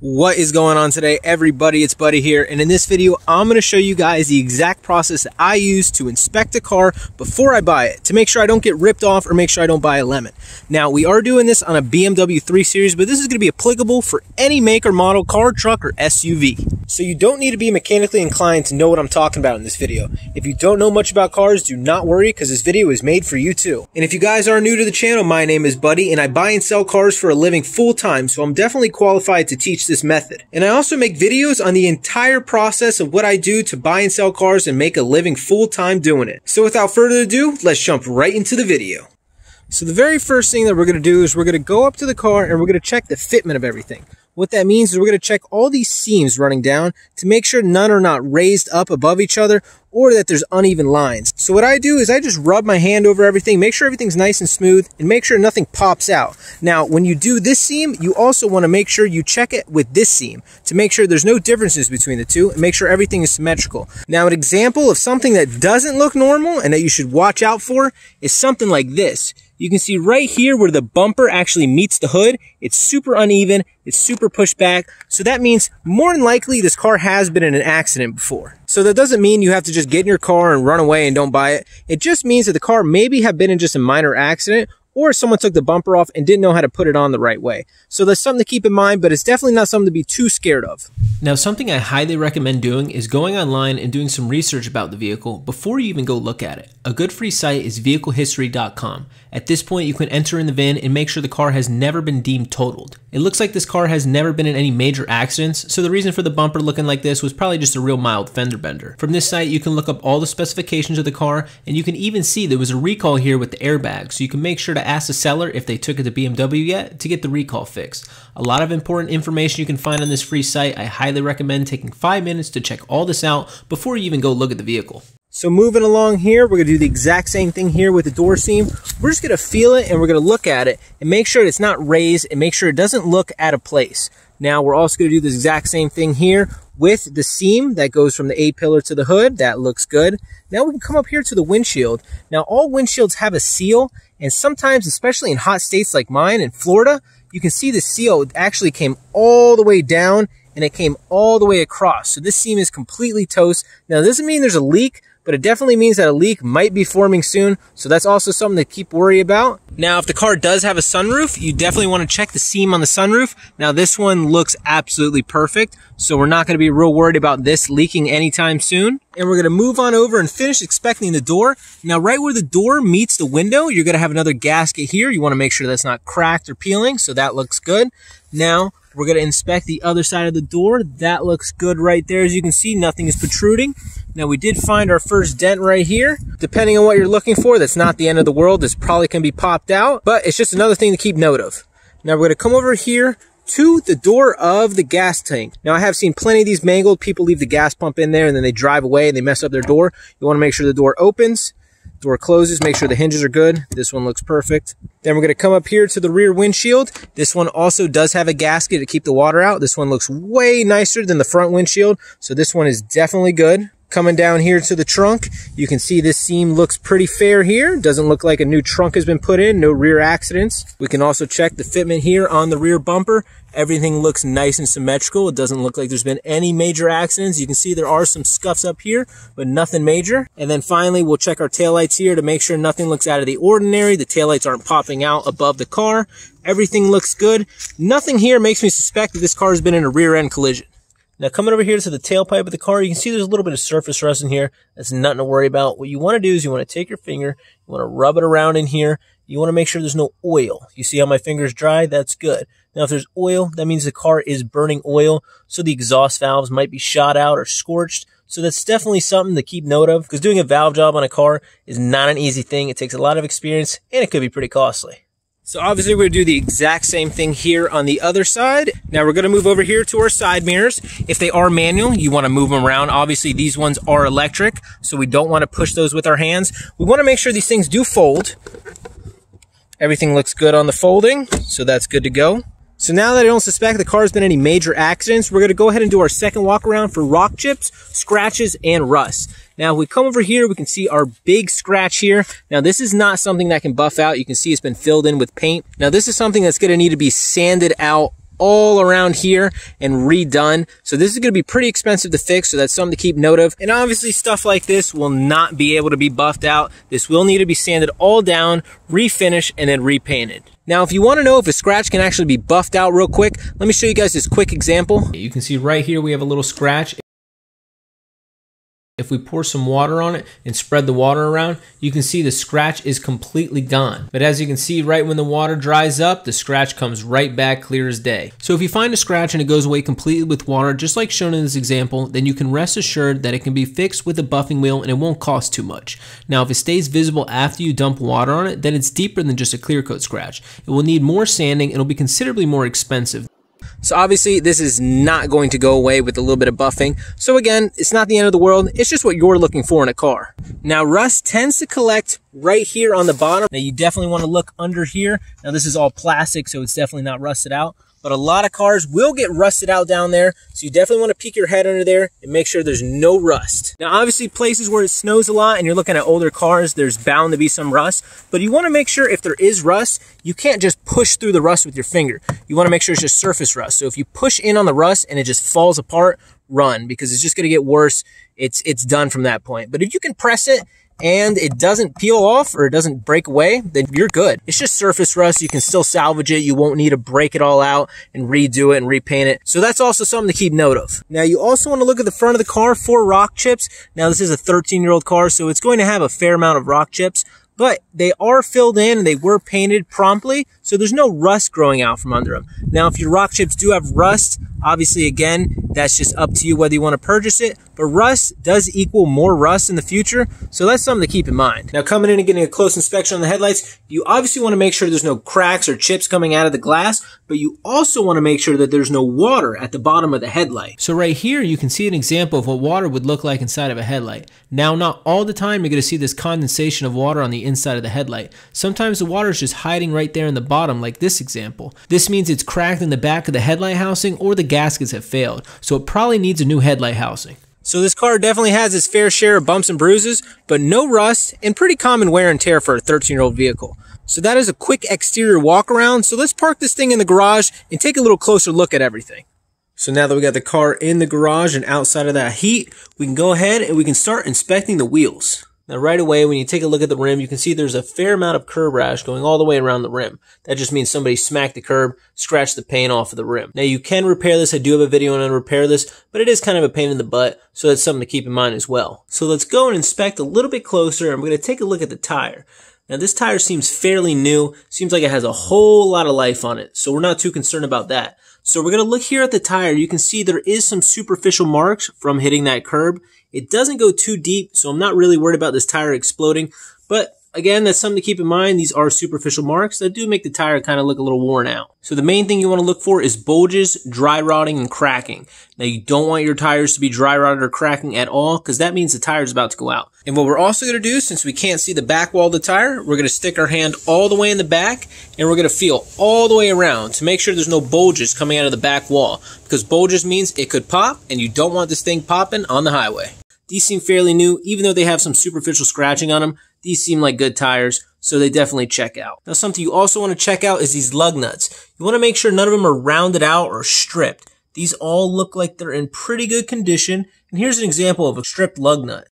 What is going on today, everybody? It's Buddy here, and in this video I'm going to show you guys the exact process that I use to inspect a car before I buy it, to make sure I don't get ripped off or make sure I don't buy a lemon. Now, we are doing this on a BMW 3 Series, but this is going to be applicable for any make or model car, truck, or SUV. So you don't need to be mechanically inclined to know what I'm talking about in this video. If you don't know much about cars, do not worry, because this video is made for you too. And if you guys are new to the channel, my name is Buddy, and I buy and sell cars for a living full time, so I'm definitely qualified to teach this method. And I also make videos on the entire process of what I do to buy and sell cars and make a living full time doing it. So without further ado, let's jump right into the video. So the very first thing that we're going to do is we're going to go up to the car and we're going to check the fitment of everything. What that means is we're going to check all these seams running down to make sure none are not raised up above each other or that there's uneven lines. So what I do is I just rub my hand over everything, make sure everything's nice and smooth, and make sure nothing pops out. Now, when you do this seam, you also want to make sure you check it with this seam to make sure there's no differences between the two and make sure everything is symmetrical. Now, an example of something that doesn't look normal and that you should watch out for is something like this. You can see right here where the bumper actually meets the hood, it's super uneven, it's super pushed back. So that means more than likely this car has been in an accident before. So that doesn't mean you have to just get in your car and run away and don't buy it. It just means that the car maybe have been in just a minor accident, or someone took the bumper off and didn't know how to put it on the right way. So that's something to keep in mind, but it's definitely not something to be too scared of. Now, something I highly recommend doing is going online and doing some research about the vehicle before you even go look at it. A good free site is vehiclehistory.com. At this point, you can enter in the VIN and make sure the car has never been deemed totaled. It looks like this car has never been in any major accidents, so the reason for the bumper looking like this was probably just a real mild fender bender. From this site, you can look up all the specifications of the car, and you can even see there was a recall here with the airbag, so you can make sure to ask the seller if they took it to BMW yet to get the recall fixed. A lot of important information you can find on this free site. I highly recommend taking 5 minutes to check all this out before you even go look at the vehicle. So moving along here, we're going to do the exact same thing here with the door seam. We're just going to feel it and we're going to look at it and make sure it's not raised and make sure it doesn't look out of place. Now we're also going to do the exact same thing here with the seam that goes from the A-pillar to the hood. That looks good. Now we can come up here to the windshield. Now all windshields have a seal, and sometimes, especially in hot states like mine in Florida, you can see the seal actually came all the way down and it came all the way across. So this seam is completely toast. Now, this doesn't mean there's a leak, but it definitely means that a leak might be forming soon. So that's also something to keep worry about. Now, if the car does have a sunroof, you definitely want to check the seam on the sunroof. Now, this one looks absolutely perfect. So we're not going to be real worried about this leaking anytime soon. And we're going to move on over and finish inspecting the door. Now, right where the door meets the window, you're going to have another gasket here. You want to make sure that's not cracked or peeling. So that looks good. Now, we're going to inspect the other side of the door. That looks good right there. As you can see, nothing is protruding. Now, we did find our first dent right here. Depending on what you're looking for, that's not the end of the world. This probably can be popped out, but it's just another thing to keep note of. Now, we're going to come over here to the door of the gas tank. Now, I have seen plenty of these mangled. People leave the gas pump in there and then they drive away and they mess up their door. You want to make sure the door opens. Door closes, make sure the hinges are good. This one looks perfect. Then we're going to come up here to the rear windshield. This one also does have a gasket to keep the water out. This one looks way nicer than the front windshield, so this one is definitely good. Coming down here to the trunk, you can see this seam looks pretty fair here. Doesn't look like a new trunk has been put in, no rear accidents. We can also check the fitment here on the rear bumper. Everything looks nice and symmetrical. It doesn't look like there's been any major accidents. You can see there are some scuffs up here, but nothing major. And then finally, we'll check our taillights here to make sure nothing looks out of the ordinary. The taillights aren't popping out above the car. Everything looks good. Nothing here makes me suspect that this car has been in a rear-end collision. Now, coming over here to the tailpipe of the car, you can see there's a little bit of surface rust in here. That's nothing to worry about. What you want to do is you want to take your finger, you want to rub it around in here. You want to make sure there's no oil. You see how my finger's dry? That's good. Now, if there's oil, that means the car is burning oil, so the exhaust valves might be shot out or scorched. So that's definitely something to keep note of, because doing a valve job on a car is not an easy thing. It takes a lot of experience, and it could be pretty costly. So obviously we're going to do the exact same thing here on the other side. Now we're going to move over here to our side mirrors. If they are manual, you want to move them around. Obviously these ones are electric, so we don't want to push those with our hands. We want to make sure these things do fold. Everything looks good on the folding, so that's good to go. So now that I don't suspect the car's been any major accidents, we're going to go ahead and do our second walk around for rock chips, scratches, and rust. Now, if we come over here, we can see our big scratch here. Now, this is not something that can buff out. You can see it's been filled in with paint. Now, this is something that's going to need to be sanded out all around here and redone. So this is going to be pretty expensive to fix, so that's something to keep note of. And obviously stuff like this will not be able to be buffed out. This will need to be sanded all down, refinished, and then repainted. Now, if you want to know if a scratch can actually be buffed out real quick, let me show you guys this quick example. You can see right here we have a little scratch. If we pour some water on it and spread the water around, you can see the scratch is completely gone. But as you can see, right when the water dries up, the scratch comes right back clear as day. So if you find a scratch and it goes away completely with water, just like shown in this example, then you can rest assured that it can be fixed with a buffing wheel and it won't cost too much. Now, if it stays visible after you dump water on it, then it's deeper than just a clear coat scratch. It will need more sanding and it'll be considerably more expensive. So obviously this is not going to go away with a little bit of buffing. So again, it's not the end of the world. It's just what you're looking for in a car. Now rust tends to collect right here on the bottom. Now you definitely want to look under here. Now this is all plastic, so it's definitely not rusted out. But a lot of cars will get rusted out down there. So you definitely want to peek your head under there and make sure there's no rust. Now obviously places where it snows a lot and you're looking at older cars, there's bound to be some rust. But you want to make sure if there is rust, you can't just push through the rust with your finger. You want to make sure it's just surface rust. So if you push in on the rust and it just falls apart, run, because it's just going to get worse. It's done from that point. But if you can press it and it doesn't peel off or it doesn't break away, then you're good. It's just surface rust. You can still salvage it. You won't need to break it all out and redo it and repaint it. So that's also something to keep note of. Now you also want to look at the front of the car for rock chips. Now this is a 13-year-old car, so it's going to have a fair amount of rock chips, but they are filled in and they were painted promptly, so there's no rust growing out from under them. Now, if your rock chips do have rust, obviously, again, that's just up to you whether you want to purchase it, but rust does equal more rust in the future, so that's something to keep in mind. Now, coming in and getting a close inspection on the headlights, you obviously want to make sure there's no cracks or chips coming out of the glass, but you also want to make sure that there's no water at the bottom of the headlight. So right here, you can see an example of what water would look like inside of a headlight. Now, not all the time you're going to see this condensation of water on the inside of the headlight. Sometimes the water is just hiding right there in the bottom, like this example. This means it's cracked in the back of the headlight housing or the gaskets have failed, so it probably needs a new headlight housing. So this car definitely has its fair share of bumps and bruises, but no rust and pretty common wear and tear for a 13-year-old vehicle. So that is a quick exterior walk around. So let's park this thing in the garage and take a little closer look at everything. So now that we got the car in the garage and outside of that heat, we can go ahead and we can start inspecting the wheels. Now right away, when you take a look at the rim, you can see there's a fair amount of curb rash going all the way around the rim. That just means somebody smacked the curb, scratched the paint off of the rim. Now you can repair this. I do have a video on how to repair this, but it is kind of a pain in the butt, so that's something to keep in mind as well. So let's go and inspect a little bit closer, and we're going to take a look at the tire. Now this tire seems fairly new, seems like it has a whole lot of life on it, so we're not too concerned about that. So we're going to look here at the tire. You can see there is some superficial marks from hitting that curb. It doesn't go too deep, so I'm not really worried about this tire exploding. But again, that's something to keep in mind. These are superficial marks that do make the tire kind of look a little worn out. So the main thing you want to look for is bulges, dry rotting, and cracking. Now you don't want your tires to be dry rotted or cracking at all, because that means the tire is about to go out. And what we're also going to do, since we can't see the back wall of the tire, we're going to stick our hand all the way in the back, and we're going to feel all the way around to make sure there's no bulges coming out of the back wall, because bulges means it could pop, and you don't want this thing popping on the highway. These seem fairly new, even though they have some superficial scratching on them. These seem like good tires, so they definitely check out. Now, something you also want to check out is these lug nuts. You want to make sure none of them are rounded out or stripped. These all look like they're in pretty good condition, and here's an example of a stripped lug nut.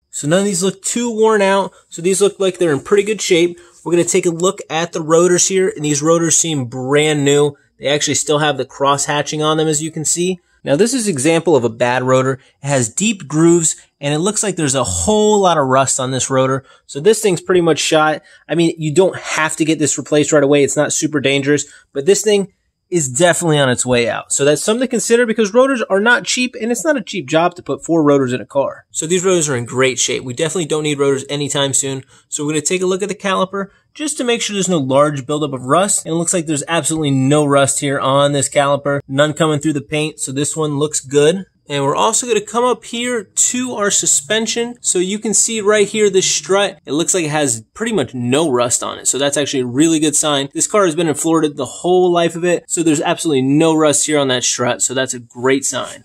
So none of these look too worn out, so these look like they're in pretty good shape. We're going to take a look at the rotors here, and these rotors seem brand new. They actually still have the cross hatching on them, as you can see. Now this is an example of a bad rotor. It has deep grooves and it looks like there's a whole lot of rust on this rotor. So this thing's pretty much shot. I mean, you don't have to get this replaced right away. It's not super dangerous, but this thing is definitely on its way out. So that's something to consider because rotors are not cheap and it's not a cheap job to put 4 rotors in a car. So these rotors are in great shape. We definitely don't need rotors anytime soon. So we're going to take a look at the caliper just to make sure there's no large buildup of rust. And it looks like there's absolutely no rust here on this caliper. None coming through the paint. So this one looks good. And we're also going to come up here to our suspension. So you can see right here, this strut, it looks like it has pretty much no rust on it. So that's actually a really good sign. This car has been in Florida the whole life of it. So there's absolutely no rust here on that strut. So that's a great sign.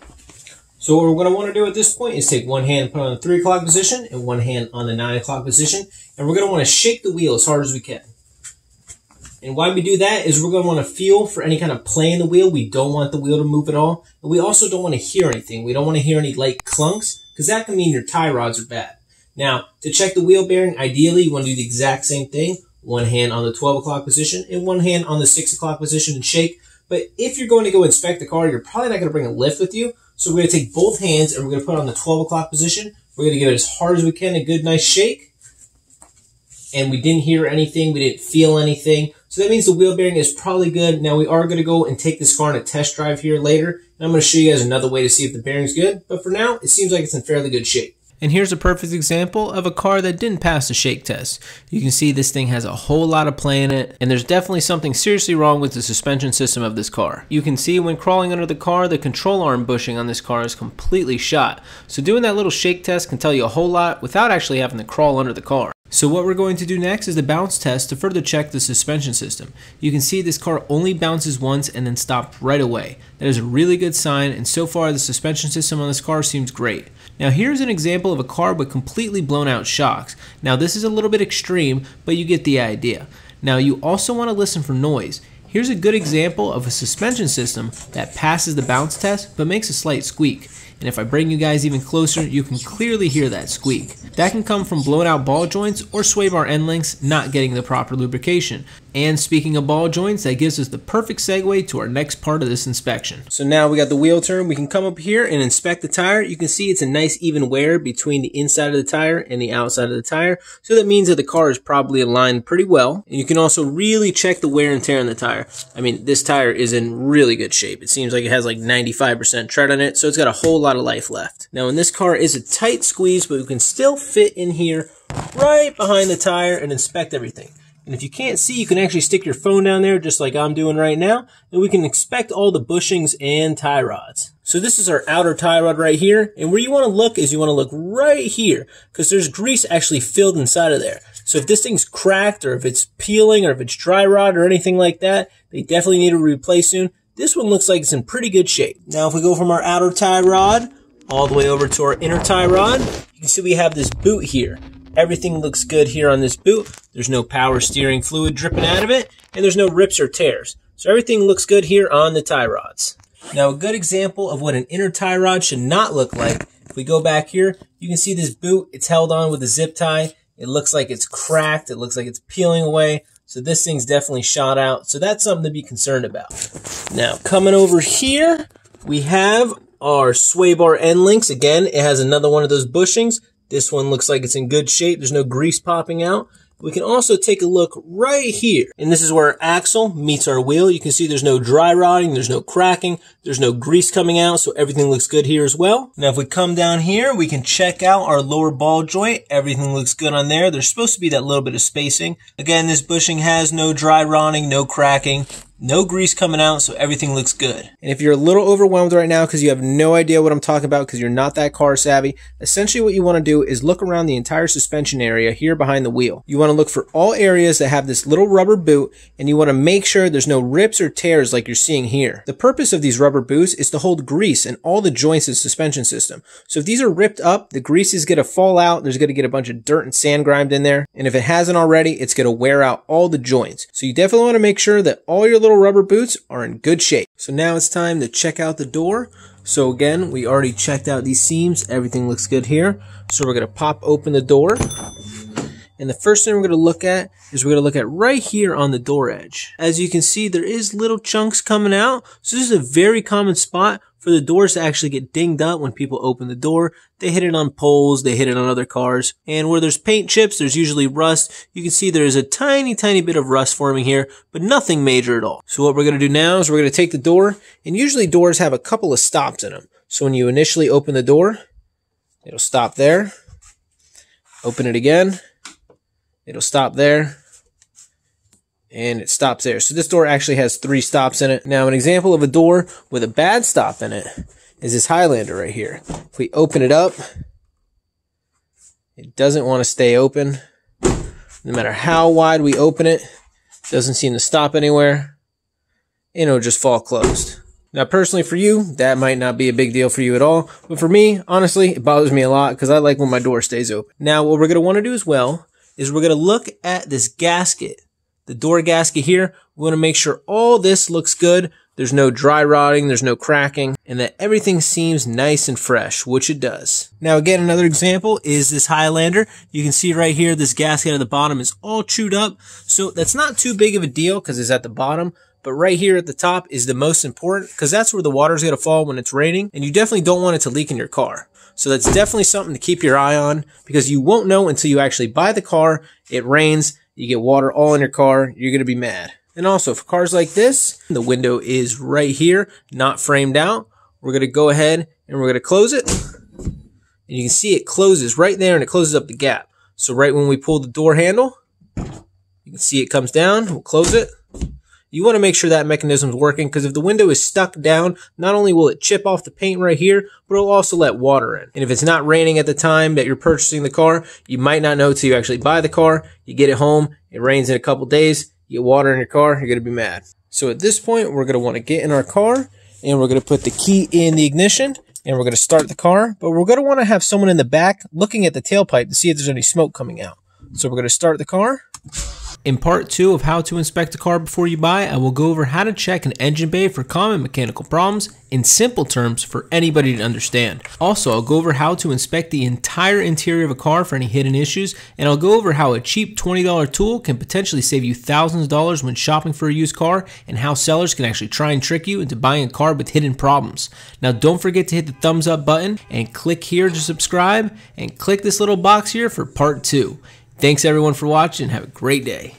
So what we're going to want to do at this point is take one hand, put on the 3 o'clock position and one hand on the 9 o'clock position. And we're going to want to shake the wheel as hard as we can. And why we do that is we're going to want to feel for any kind of play in the wheel. We don't want the wheel to move at all. And we also don't want to hear anything. We don't want to hear any light clunks because that can mean your tie rods are bad. Now, to check the wheel bearing, ideally you want to do the exact same thing. One hand on the 12 o'clock position and one hand on the 6 o'clock position and shake. But if you're going to go inspect the car, you're probably not going to bring a lift with you. So we're going to take both hands and we're going to put it on the 12 o'clock position. We're going to give it as hard as we can, a good nice shake. And we didn't hear anything. We didn't feel anything. So that means the wheel bearing is probably good. Now we are going to go and take this car on a test drive here later. And I'm going to show you guys another way to see if the bearing's good. But for now, it seems like it's in fairly good shape. And here's a perfect example of a car that didn't pass the shake test. You can see this thing has a whole lot of play in it, and there's definitely something seriously wrong with the suspension system of this car. You can see when crawling under the car, the control arm bushing on this car is completely shot. So doing that little shake test can tell you a whole lot without actually having to crawl under the car. So what we're going to do next is the bounce test to further check the suspension system. You can see this car only bounces once and then stopped right away. That is a really good sign, and so far the suspension system on this car seems great. Now here's an example of a car with completely blown out shocks. Now this is a little bit extreme, but you get the idea. Now you also want to listen for noise. Here's a good example of a suspension system that passes the bounce test but makes a slight squeak. And if I bring you guys even closer, you can clearly hear that squeak. That can come from blown out ball joints or sway bar end links not getting the proper lubrication. And speaking of ball joints, that gives us the perfect segue to our next part of this inspection. So now we got the wheel turn. We can come up here and inspect the tire. You can see it's a nice even wear between the inside of the tire and the outside of the tire. So that means that the car is probably aligned pretty well. And you can also really check the wear and tear on the tire. I mean, this tire is in really good shape. It seems like it has like 95% tread on it, so it's got a whole lot of life left. Now, in this car is a tight squeeze, but we can still fit in here right behind the tire and inspect everything. And if you can't see, you can actually stick your phone down there just like I'm doing right now, and we can inspect all the bushings and tie rods. So this is our outer tie rod right here, and where you want to look is you want to look right here because there's grease actually filled inside of there. So if this thing's cracked or if it's peeling or if it's dry rot or anything like that, they definitely need to replace soon. This one looks like it's in pretty good shape. Now if we go from our outer tie rod all the way over to our inner tie rod, you can see we have this boot here. Everything looks good here on this boot. There's no power steering fluid dripping out of it, and there's no rips or tears. So everything looks good here on the tie rods. Now a good example of what an inner tie rod should not look like, if we go back here, you can see this boot, it's held on with a zip tie. It looks like it's cracked. It looks like it's peeling away. So this thing's definitely shot out. So that's something to be concerned about. Now coming over here, we have our sway bar end links. Again, it has another one of those bushings. This one looks like it's in good shape. There's no grease popping out. We can also take a look right here. And this is where our axle meets our wheel. You can see there's no dry rotting. There's no cracking. There's no grease coming out. So everything looks good here as well. Now if we come down here, we can check out our lower ball joint. Everything looks good on there. There's supposed to be that little bit of spacing. Again, this bushing has no dry rotting, no cracking. No grease coming out, so everything looks good. And if you're a little overwhelmed right now because you have no idea what I'm talking about because you're not that car savvy, essentially what you want to do is look around the entire suspension area here behind the wheel. You want to look for all areas that have this little rubber boot, and you want to make sure there's no rips or tears like you're seeing here. The purpose of these rubber boots is to hold grease in all the joints of the suspension system. So if these are ripped up, the grease is going to fall out, there's going to get a bunch of dirt and sand grimed in there, and if it hasn't already, it's going to wear out all the joints. So you definitely want to make sure that all your little rubber boots are in good shape. So now it's time to check out the door. So again, we already checked out these seams. Everything looks good here. So we're going to pop open the door. And the first thing we're going to look at is we're going to look at right here on the door edge. As you can see, there is little chunks coming out. So this is a very common spot for the doors to actually get dinged up when people open the door. They hit it on poles, they hit it on other cars. And where there's paint chips, there's usually rust. You can see there's a tiny bit of rust forming here, but nothing major at all. So what we're going to do now is we're going to take the door, and usually doors have a couple of stops in them. So when you initially open the door, it'll stop there. Open it again. It'll stop there. And it stops there. So this door actually has 3 stops in it. Now an example of a door with a bad stop in it is this Highlander right here. If we open it up, it doesn't want to stay open. No matter how wide we open it, it doesn't seem to stop anywhere. And it'll just fall closed. Now personally for you, that might not be a big deal for you at all. But for me, honestly, it bothers me a lot because I like when my door stays open. Now what we're going to want to do as well is we're going to look at this gasket the door gasket here. We want to make sure all this looks good. There's no dry rotting, there's no cracking, and that everything seems nice and fresh, which it does. Now again, another example is this Highlander. You can see right here, this gasket at the bottom is all chewed up. So that's not too big of a deal because it's at the bottom. But right here at the top is the most important because that's where the water's going to fall when it's raining. And you definitely don't want it to leak in your car. So that's definitely something to keep your eye on because you won't know until you actually buy the car, it rains, you get water all in your car, you're going to be mad. And also for cars like this, the window is right here, not framed out. We're going to go ahead and we're going to close it. And you can see it closes right there and it closes up the gap. So right when we pull the door handle, you can see it comes down, we'll close it. You want to make sure that mechanism is working because if the window is stuck down, not only will it chip off the paint right here, but it'll also let water in. And if it's not raining at the time that you're purchasing the car, you might not know until you actually buy the car. You get it home, it rains in a couple days, you get water in your car, you're going to be mad. So at this point, we're going to want to get in our car and we're going to put the key in the ignition and we're going to start the car. But we're going to want to have someone in the back looking at the tailpipe to see if there's any smoke coming out. So we're going to start the car. In part 2 of how to inspect a car before you buy, I will go over how to check an engine bay for common mechanical problems in simple terms for anybody to understand. Also, I'll go over how to inspect the entire interior of a car for any hidden issues, and I'll go over how a cheap $20 tool can potentially save you thousands of dollars when shopping for a used car, and how sellers can actually try and trick you into buying a car with hidden problems. Now, don't forget to hit the thumbs up button and click here to subscribe, and click this little box here for part 2. Thanks everyone for watching. Have a great day.